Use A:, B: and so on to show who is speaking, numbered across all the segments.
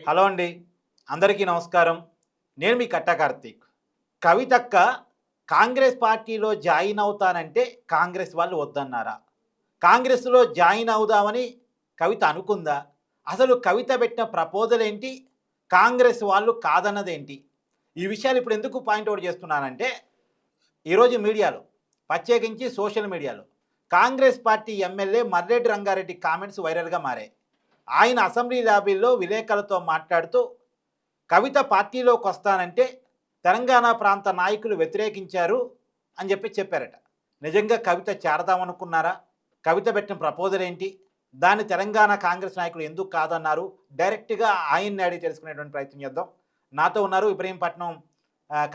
A: Hello అండి. అందరికీ నమస్కారం. నేను మీ కట్టా కార్తీక్. కవితక్క కాంగ్రెస్ పార్టీలో జాయిన్ అవుతానంటే కాంగ్రెస్ వాళ్ళు వద్దన్నారా? కాంగ్రెస్‌లో జాయిన్ అవుదామని కవిత అనుకుందా? అసలు కవిత పెట్టిన ప్రపోజల్ ఏంటి? కాంగ్రెస్ వాళ్ళు కాదన్నదేంటి? ఈ విషయాలు ఇప్పుడు ఎందుకు పాయింట్ ఔట్ చేస్తున్నానంటే, ఈరోజు మీడియాలో, ప్రత్యేకించి సోషల్ మీడియాలో Congress party MLA Marreddy Rangareddy comments వైరల్‌గా మారాయి. ఆయన అసెంబ్లీ లాబీలో విలేకరులతో మాట్లాడుతూ కవిత పార్టీలోకి వస్తానంటే తెలంగాణ ప్రాంత నాయకులు వ్యతిరేకించారు అని చెప్పారట. నిజంగా కవిత చేరదామనుకున్నారా? కవిత పెట్టిన ప్రపోజల్ ఏంటి? దాన్ని తెలంగాణ కాంగ్రెస్ నాయకులు ఎందుకు కాదన్నారు? డైరెక్ట్గా ఆయన్ని అడిగి తెలుసుకునేటువంటి ప్రయత్నం చేద్దాం. నాతో ఉన్నారు ఇబ్రహీంపట్నం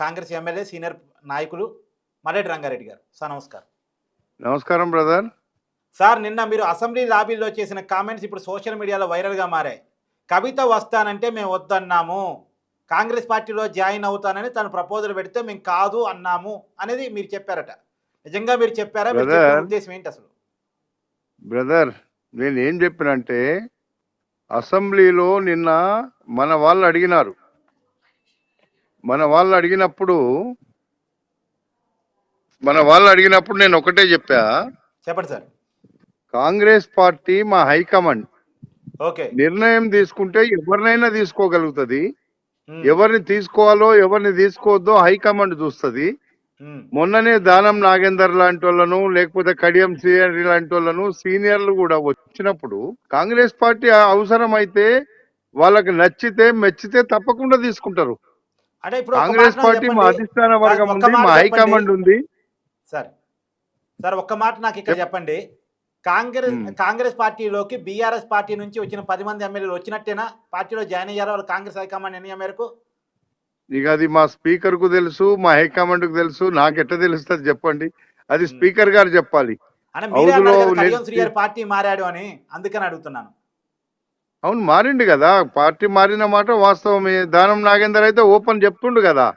A: కాంగ్రెస్ ఎమ్మెల్యే సీనియర్ నాయకులు మర్రెడ్డి రంగారెడ్డి గారు. సార్ నమస్కారం.
B: నమస్కారం బ్రదర్.
A: సార్, నిన్న మీరు అసెంబ్లీ లాబీలో చేసిన కామెంట్స్ ఇప్పుడు సోషల్ మీడియాలో వైరల్గా మారాయి. కవిత వస్తానంటే మేము వద్దన్నాము, కాంగ్రెస్ పార్టీలో జాయిన్ అవుతానని తను ప్రపోజల్ పెడితే మేము కాదు అన్నాము అనేది మీరు చెప్పారట. నిజంగా మీరు చెప్పారా? మీరు చెప్పిన ఉద్దేశం ఏంటి అసలు?
B: బ్రదర్, నేనేం చెప్పినంటే అసెంబ్లీలో నిన్న మన వాళ్ళు అడిగినప్పుడు నేను ఒకటే చెప్పా.
A: చెప్పండి సార్.
B: కాంగ్రెస్ పార్టీ మా హైకమాండ్
A: ఓకే,
B: నిర్ణయం తీసుకుంటే ఎవరినైనా తీసుకోగలుగుతుంది. ఎవరిని తీసుకోవాలో ఎవరిని తీసుకోవద్దో హైకమాండ్ చూస్తుంది. మొన్ననే దానం నాగేందర్ లాంటి వాళ్ళను, లేకపోతే కడియం శ్రీహరి లాంటి వాళ్ళను సీనియర్లు కూడా వచ్చినప్పుడు కాంగ్రెస్ పార్టీ అవసరమైతే వాళ్ళకి నచ్చితే మెచ్చితే తప్పకుండా తీసుకుంటారు.
A: అంటే ఇప్పుడు
B: కాంగ్రెస్ పార్టీ మా అధిష్టాన వర్గం ఉంది, మా హైకమాండ్ ఉంది.
A: సార్ సార్ ఒక్క మాట నాకు ఇక్కడ చెప్పండి. కాంగ్రెస్ పార్టీలోకి బీఆర్ఎస్ పార్టీ నుంచి వచ్చిన 10 మంది ఎమ్మెల్యేలు వచ్చినట్టేనా? పార్టీలో జాయిన్ అయ్యారో వాళ్ళు కాంగ్రెస్ హైకమాండ్ నిర్ణయం మేరకు?
B: ఇక అది మా స్పీకర్ కు తెలుసు, మా హైకమాండ్ కు తెలుసు. నాకెట్ట తెలుస్తుంది చెప్పండి? అది స్పీకర్ గారు చెప్పాలి.
A: పార్టీ మారాడు అని అందుకని అడుగుతున్నాను.
B: అవును, మారిండు కదా. పార్టీ మారిన మాట వాస్తవమే. దానం నాగేందర్ అయితే ఓపెన్ చెప్తుండు కదా.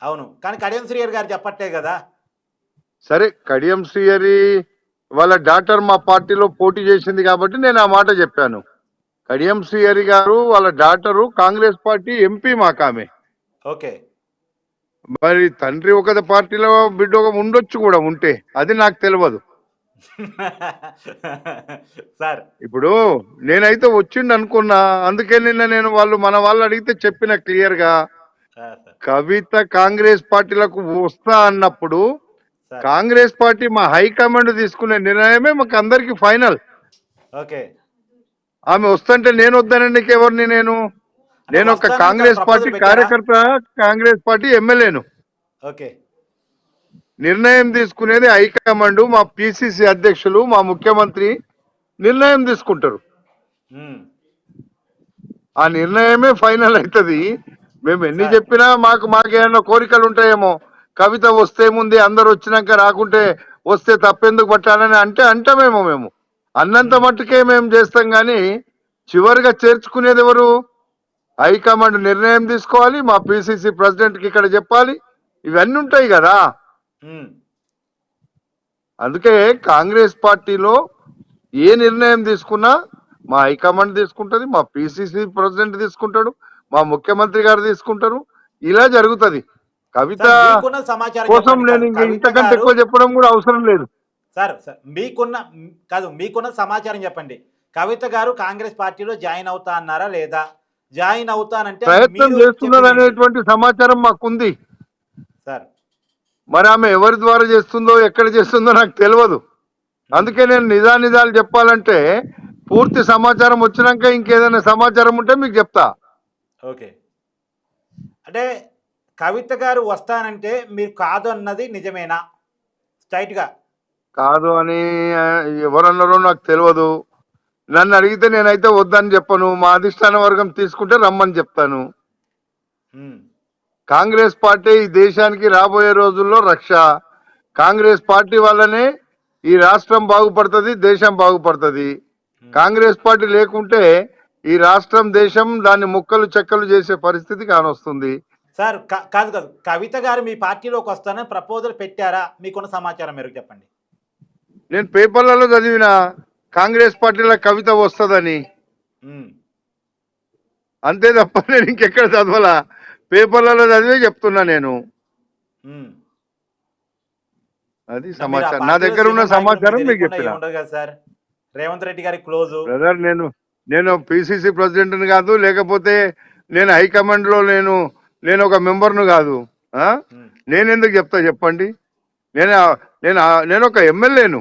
A: అవును, కానీ కడియం శ్రీహరి గారు చెప్పట్లే కదా.
B: సరే, కడియం శ్రీహరి వాళ్ళ డాటర్ మా పార్టీలో పోటీ చేసింది కాబట్టి నేను ఆ మాట చెప్పాను. కడియం శ్రీహరి గారు వాళ్ళ డాటరు కాంగ్రెస్ పార్టీ ఎంపీ మాకామె.
A: ఓకే,
B: మరి తండ్రి ఒక పార్టీలో బిడ్డ ఉండొచ్చు కూడా, ఉంటే అది నాకు తెలియదు.
A: సార్
B: ఇప్పుడు నేనైతే వచ్చిండు అనుకున్నా. అందుకే నిన్న నేను మన వాళ్ళు అడిగితే చెప్పిన క్లియర్ గా, కవిత కాంగ్రెస్ పార్టీలకు వస్తా అన్నప్పుడు కాంగ్రెస్ పార్టీ మా హైకమాండ్ తీసుకునే నిర్ణయమే మాకు అందరికి ఫైనల్.
A: ఓకే,
B: ఆమె వస్తుంటే నేను వద్దానండి ఎవరిని? నేను ఒక కాంగ్రెస్ పార్టీ కార్యకర్త, కాంగ్రెస్ పార్టీ ఎమ్మెల్యేను.
A: ఓకే,
B: నిర్ణయం తీసుకునేది హైకమాండ్, మా పిసిసి అధ్యక్షులు, మా ముఖ్యమంత్రి నిర్ణయం తీసుకుంటారు. ఆ నిర్ణయమే ఫైనల్ అవుతుంది. మేము ఎన్ని చెప్పినా మాకేమైనా కోరికలు ఉంటాయేమో. కవిత వస్తే ముందే అందరు వచ్చినాక రాకుంటే వస్తే తప్పెందుకు పట్టాలని అంటామేమో. మేము అన్నంత మట్టుకే మేము చేస్తాం, కానీ చివరిగా చేర్చుకునేది ఎవరు? హైకమాండ్ నిర్ణయం తీసుకోవాలి, మా పిసిసి ప్రెసిడెంట్ కి ఇక్కడ చెప్పాలి, ఇవన్నీ ఉంటాయి కదా. అందుకే కాంగ్రెస్ పార్టీలో ఏ నిర్ణయం తీసుకున్నా మా హైకమాండ్ తీసుకుంటది, మా పిసిసి ప్రెసిడెంట్ తీసుకుంటాడు, మా ముఖ్యమంత్రి గారు తీసుకుంటారు. ఇలా జరుగుతుంది. కవిత కోసం నేను ఇంతకంటే ఎక్కువ చెప్పడం కూడా అవసరం లేదు.
A: సార్ మీకున్న సమాచారం చెప్పండి. కవిత గారు కాంగ్రెస్ పార్టీలో జాయిన్ అవుతా అన్నారా లేదా? జాయిన్ అవుతానంటే
B: ప్రయత్నం చేస్తున్నారు అనేటువంటి సమాచారం మాకుంది
A: సార్.
B: మరి ఆమె ఎవరి ద్వారా చేస్తుందో, ఎక్కడ చేస్తుందో నాకు తెలియదు. అందుకే నేను నిజాలు చెప్పాలంటే పూర్తి సమాచారం వచ్చినాక ఇంకేదైనా సమాచారం ఉంటే మీకు చెప్తా.
A: ఓకే, అంటే కవిత గారు వస్తానంటే మీరు కాదు అన్నది నిజమేనా? స్ట్రైట్ గా
B: కాదు అని ఎవరన్నారో నాకు తెలియదు. నన్ను అడిగితే నేనైతే వద్దని చెప్పను. మా అధిష్టాన వర్గం తీసుకుంటే రమ్మని చెప్తాను. కాంగ్రెస్ పార్టీ ఈ దేశానికి రాబోయే రోజుల్లో రక్ష. కాంగ్రెస్ పార్టీ వల్లనే ఈ రాష్ట్రం బాగుపడుతుంది, దేశం బాగుపడుతుంది. కాంగ్రెస్ పార్టీ లేకుంటే ఈ రాష్ట్రం, దేశం దాన్ని ముక్కలు చెక్కలు చేసే పరిస్థితి కానొస్తుంది.
A: సార్ కాదు, కవిత గారు మీ పార్టీలోకి వస్తానని ప్రపోజల్ పెట్టారా? మీకున్న సమాచారం మీరు చెప్పండి.
B: నేను పేపర్లలో చదివిన కాంగ్రెస్ పార్టీలో కవిత వస్తుందని. అంతే తప్ప నేను ఇంకెక్కడ చదవాలా, పేపర్లలో చదివే చెప్తున్నా నేను.
A: ఉమ్.
B: అది
A: అంటే మీరు ఆ
B: సమాచారం, నా
A: పార్టీలో
B: దగ్గర ఉన్న
A: సీనియర్ నాయకులు, మీకు
B: సమాచారం మీకు
A: తెలియకుండా
B: చెప్పిన.
A: ఏముండదు కదా సార్. రేవంత్ రెడ్డి గారి క్లోజు.
B: బ్రదర్, నేను పిసిసి ప్రెసిడెంట్ని కాదు, లేకపోతే నేను హైకమాండ్ లో నేను ఒక మెంబర్ను కాదు. ఆ?
A: ఉమ్.
B: నేను ఎందుకు చెప్తా చెప్పండి. నేను నేను నేను ఒక ఎమ్మెల్యేను.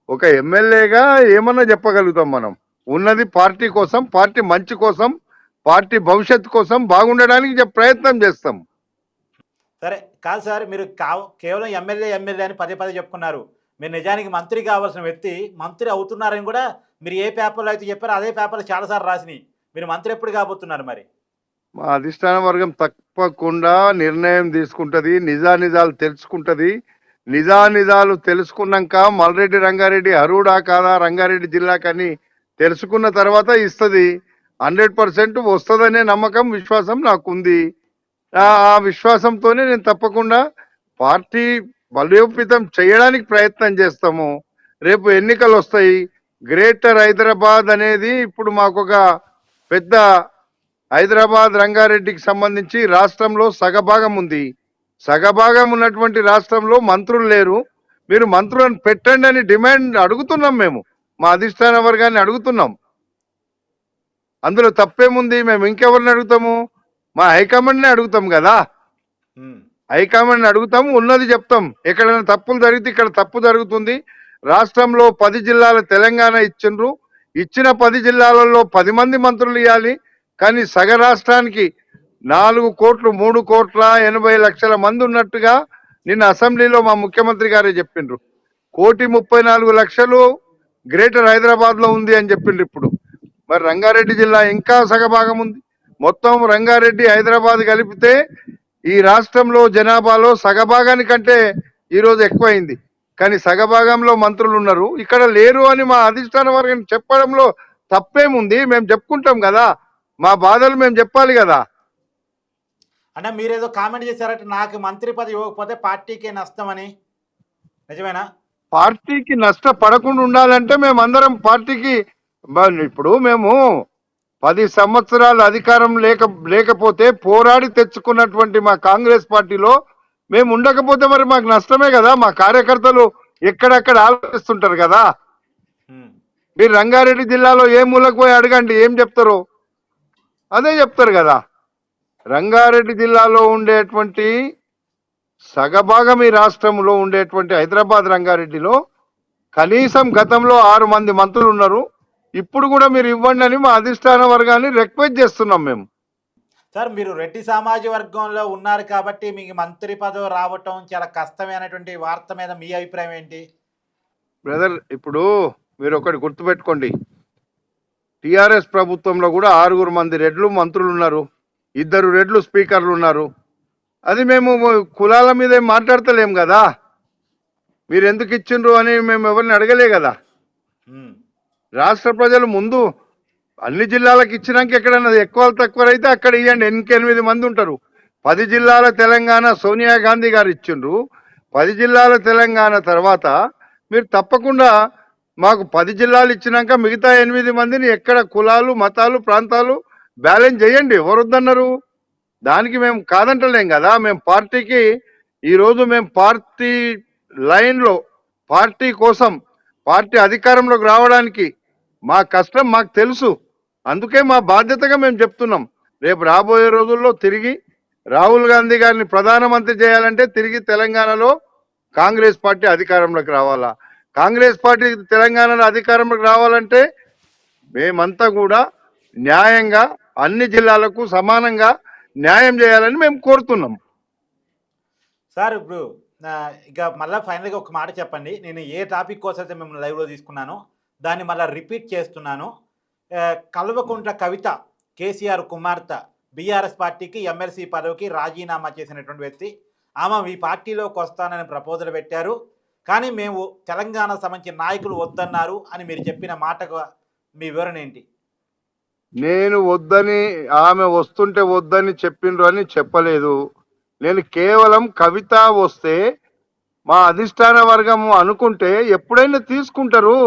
B: ఒక ఎమ్మెల్యేగా ఏమన్నా చెప్పగలుగుతాం మనం. ఉన్నది పార్టీ కోసం, పార్టీ మంచి కోసం, పార్టీ భవిష్యత్తు కోసం బాగుండడానికి ప్రయత్నం చేస్తాం.
A: సరే కాదు సార్, మీరు కేవలం ఎమ్మెల్యే ఎమ్మెల్యే అని పదే పదే చెప్పుకున్నారు. మీరు నిజానికి మంత్రి కావాల్సిన వ్యక్తి మంత్రి అవుతున్నారని కూడా మీరు ఏ పేపర్లో అయితే చెప్పారో అదే పేపర్లో చాలాసార్లు రాసినాయి. మీరు మంత్రి ఎప్పుడు కాబోతున్నారు మరి?
B: మా అధిష్టాన వర్గం తప్పకుండా నిర్ణయం తీసుకుంటది, నిజానిజాలు తెలుసుకుంటది. నిజానిజాలు తెలుసుకున్నాక మల్రెడ్డి రంగారెడ్డి అరుడా కాదా రంగారెడ్డి జిల్లాకని తెలుసుకున్న తర్వాత ఇస్తుంది. 100% వస్తుందనే నమ్మకం, విశ్వాసం నాకుంది. ఆ విశ్వాసంతోనే నేను తప్పకుండా పార్టీ బలోపేతం చేయడానికి ప్రయత్నం చేస్తాము. రేపు ఎన్నికలు వస్తాయి. గ్రేటర్ హైదరాబాద్ అనేది ఇప్పుడు మాకు ఒక పెద్ద, హైదరాబాద్ రంగారెడ్డికి సంబంధించి రాష్ట్రంలో సగభాగం ఉంది. సగభాగం ఉన్నటువంటి రాష్ట్రంలో మంత్రులు లేరు. మీరు మంత్రులను పెట్టండి అని డిమాండ్ అడుగుతున్నాం. మేము మా అధిష్టాన వర్గాన్ని అడుగుతున్నాం. అందులో తప్పేముంది? మేము ఇంకెవరిని అడుగుతాము? మా హైకమాండ్ని అడుగుతాం కదా.
A: ఉమ్.
B: హైకమాండ్ అడుగుతాము, ఉన్నది చెప్తాం. ఎక్కడైనా తప్పులు జరిగితే ఇక్కడ తప్పు జరుగుతుంది. రాష్ట్రంలో 10 జిల్లాల తెలంగాణ ఇచ్చిండ్రు. ఇచ్చిన 10 జిల్లాలలో 10 మంది మంత్రులు ఇవ్వాలి. కానీ సగ రాష్ట్రానికి 4 కోట్లు 3 కోట్ల 80 లక్షల మంది ఉన్నట్టుగా నిన్న అసెంబ్లీలో మా ముఖ్యమంత్రి గారే చెప్పిండ్రు. 1,34,00,000 గ్రేటర్ హైదరాబాద్ లో ఉంది అని చెప్పిండ్రు. ఇప్పుడు మరి రంగారెడ్డి జిల్లా ఇంకా సగభాగం ఉంది. మొత్తం రంగారెడ్డి హైదరాబాద్ కలిపితే ఈ రాష్ట్రంలో జనాభాలో సగభాగానికంటే ఈరోజు ఎక్కువైంది. కానీ సగభాగంలో మంత్రులు ఉన్నారు, ఇక్కడ లేరు అని మా అధిష్టాన వర్గం చెప్పడంలో తప్పేముంది? మేము చెప్పుకుంటాం కదా, మా బాధలు మేము చెప్పాలి కదా.
A: అంటే మీరేదో కామెంట్ చేశారట, నాకు మంత్రి పదవి ఇవ్వకపోతే పార్టీకే నష్టం అని. నిజమేనా?
B: పార్టీకి నష్టపడకుండా ఉండాలంటే మేమందరం పార్టీకి ఇప్పుడు మేము 10 సంవత్సరాలు అధికారం లేకపోతే పోరాడి తెచ్చుకున్నటువంటి మా కాంగ్రెస్ పార్టీలో మేము ఉండకపోతే మరి మాకు నష్టమే కదా. మా కార్యకర్తలు ఎక్కడెక్కడ ఆలోచిస్తుంటారు కదా.
A: ఉమ్.
B: మీరు రంగారెడ్డి జిల్లాలో ఏ మూలకు పోయి అడగండి, ఏం చెప్తారో అదే చెప్తారు కదా. రంగారెడ్డి జిల్లాలో ఉండేటువంటి సగభాగం ఈ రాష్ట్రంలో ఉండేటువంటి హైదరాబాద్ రంగారెడ్డిలో కనీసం గతంలో 6 మంది మంత్రులు ఉన్నారు. ఇప్పుడు కూడా మీరు ఇవ్వండి అని మా అధిష్టాన వర్గాన్ని రిక్వెస్ట్ చేస్తున్నాం మేము.
A: సార్, మీరు రెడ్డి సమాజ వర్గంలో ఉన్నారు కాబట్టి మీకు మంత్రి పదవి రావటం చాలా కష్టమే అనేటువంటి వార్త మీద మీ అభిప్రాయం ఏంటి?
B: బ్రదర్, ఇప్పుడు మీరు ఒకటి గుర్తుపెట్టుకోండి. టిఆర్ఎస్ ప్రభుత్వంలో కూడా 6 మంది రెడ్లు మంత్రులు ఉన్నారు, 2 రెడ్లు స్పీకర్లు ఉన్నారు. అది మేము కులాల మీద ఏం మాట్లాడతలేం కదా. మీరు ఎందుకు ఇచ్చిండ్రు అని మేము ఎవరిని అడగలే కదా.
A: ఉమ్.
B: రాష్ట్ర ప్రజలు ముందు అన్ని జిల్లాలకు ఇచ్చినాక ఎక్కడైనా ఎక్కువ తక్కువ అయితే అక్కడ ఇవ్వండి. 8 మంది ఉంటారు. 10 జిల్లాల తెలంగాణ సోనియా గాంధీ గారు ఇచ్చిండ్రు. 10 జిల్లాల తెలంగాణ తర్వాత మీరు తప్పకుండా మాకు 10 జిల్లాలు ఇచ్చినాక మిగతా 8 మందిని ఎక్కడ కులాలు మతాలు ప్రాంతాలు బ్యాలెన్స్ చేయండి. ఎవరు వద్దన్నారు? దానికి మేము కాదంటలేం కదా. మేము పార్టీకి ఈరోజు మేము పార్టీ లైన్లో పార్టీ కోసం పార్టీ అధికారంలోకి రావడానికి మా కష్టం మాకు తెలుసు. అందుకే మా బాధ్యతగా మేము చెప్తున్నాం. రేపు రాబోయే రోజుల్లో తిరిగి రాహుల్ గాంధీ గారిని ప్రధానమంత్రి చేయాలంటే తిరిగి తెలంగాణలో కాంగ్రెస్ పార్టీ అధికారంలోకి రావాలా. కాంగ్రెస్ పార్టీ తెలంగాణలో అధికారంలోకి రావాలంటే మేమంతా కూడా న్యాయంగా అన్ని జిల్లాలకు సమానంగా న్యాయం చేయాలని మేము కోరుతున్నాం.
A: సార్, ఇప్పుడు ఇక మళ్ళీ ఫైనల్గా ఒక మాట చెప్పండి. నేను ఏ టాపిక్ కోసం అయితే మిమ్మల్ని లైవ్లో తీసుకున్నానో దాన్ని మళ్ళీ రిపీట్ చేస్తున్నాను. కల్వకుంట్ల కవిత కేసీఆర్ కుమార్తె బీఆర్ఎస్ పార్టీకి ఎమ్మెల్సీ పదవికి రాజీనామా చేసినటువంటి వ్యక్తి. ఆమె ఈ పార్టీలోకి వస్తానని ప్రపోజల్ పెట్టారు, కానీ మేము తెలంగాణ సంబంధించిన నాయకులు వద్దన్నారు అని మీరు చెప్పిన మాటకు మీ వివరణ ఏంటి?
B: నేను వద్దని, ఆమె వస్తుంటే వద్దని చెప్పిండ్రు అని చెప్పలేదు. నేను కేవలం కవిత వస్తే మా అధిష్టాన వర్గం అనుకుంటే ఎప్పుడైనా తీసుకుంటారు.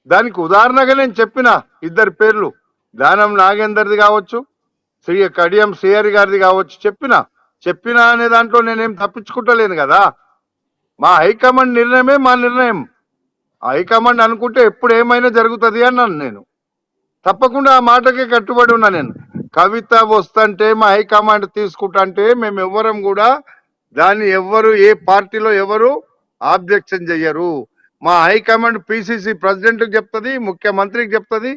B: దానికి ఉదాహరణగా నేను చెప్పిన 2 పేర్లు, దానం నాగేందర్ది కావచ్చు, కడియం శ్రీహరి గారిది కావచ్చు, చెప్పినా అనే దాంట్లో నేనేం తప్పించుకుంటలేను కదా. మా హైకమాండ్ నిర్ణయమే మా నిర్ణయం. హైకమాండ్ అనుకుంటే ఎప్పుడు ఏమైనా జరుగుతుంది అన్నాను నేను. తప్పకుండా ఆ మాటకే కట్టుబడి ఉన్నా నేను. కవిత వస్తుంటే మా హైకమాండ్ తీసుకుంటా మేము ఎవ్వరం కూడా దాన్ని ఏ పార్టీలో ఎవరు ఆబ్జెక్షన్ చెయ్యరు. మా హైకమాండ్ పిసిసి ప్రెసిడెంట్కి చెప్తుంది, ముఖ్యమంత్రికి చెప్తుంది.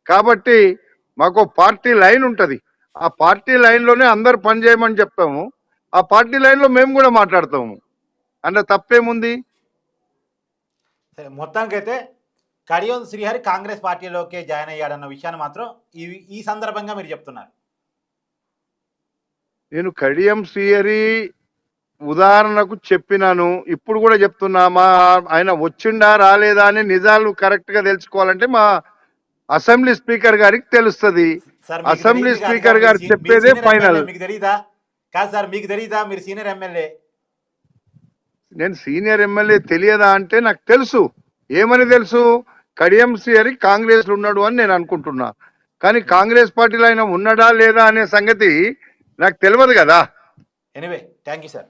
B: కాబట్టి మాకు పార్టీ లైన్ ఉంటది. ఆ పార్టీ లైన్ లోనే అందరు పనిచేయమని చెప్తాము. ఆ పార్టీ లైన్ లో మేము కూడా మాట్లాడతాము. అంటే తప్పేముంది?
A: సరే, మొత్తానికైతే కడియం శ్రీహరి కాంగ్రెస్ పార్టీలోకి జాయిన్ అయ్యాడన్న విషయాన్ని మాత్రం ఈ సందర్భంగా మీరు చెప్తున్నారు.
B: నేను కడియం శ్రీహరి ఉదాహరణకు చెప్పినాను, ఇప్పుడు కూడా చెప్తున్నా. ఆయన వచ్చిండా రాలేదా అని నిజాలు కరెక్ట్ గా తెలుసుకోవాలంటే మా అసెంబ్లీ స్పీకర్ గారికి తెలుస్తుంది.
A: సార్, మీకు
B: అసెంబ్లీ
A: తెలియదు కాదు
B: స్పీకర్
A: సార్,
B: గారు
A: మీరు
B: చెప్పేదే
A: సీనియర్
B: ఫైనల్.
A: ఎమ్మెల్యే, మీకు తెలీదా? కాదు సార్, మీకు తెలీదా? మీరు సీనియర్ ఎమ్మెల్యే.
B: నేను సీనియర్ ఎమ్మెల్యే తెలియదా అంటే నాకు తెలుసు. ఏమని తెలుసు? కడియం శ్రీహరి కాంగ్రెస్ లో ఉన్నాడు అని నేను అనుకుంటున్నా. కానీ కాంగ్రెస్ పార్టీలో ఆయన ఉన్నాడా లేదా అనే సంగతి నాకు తెలియదు కదా.
A: Anyway, thank you sir.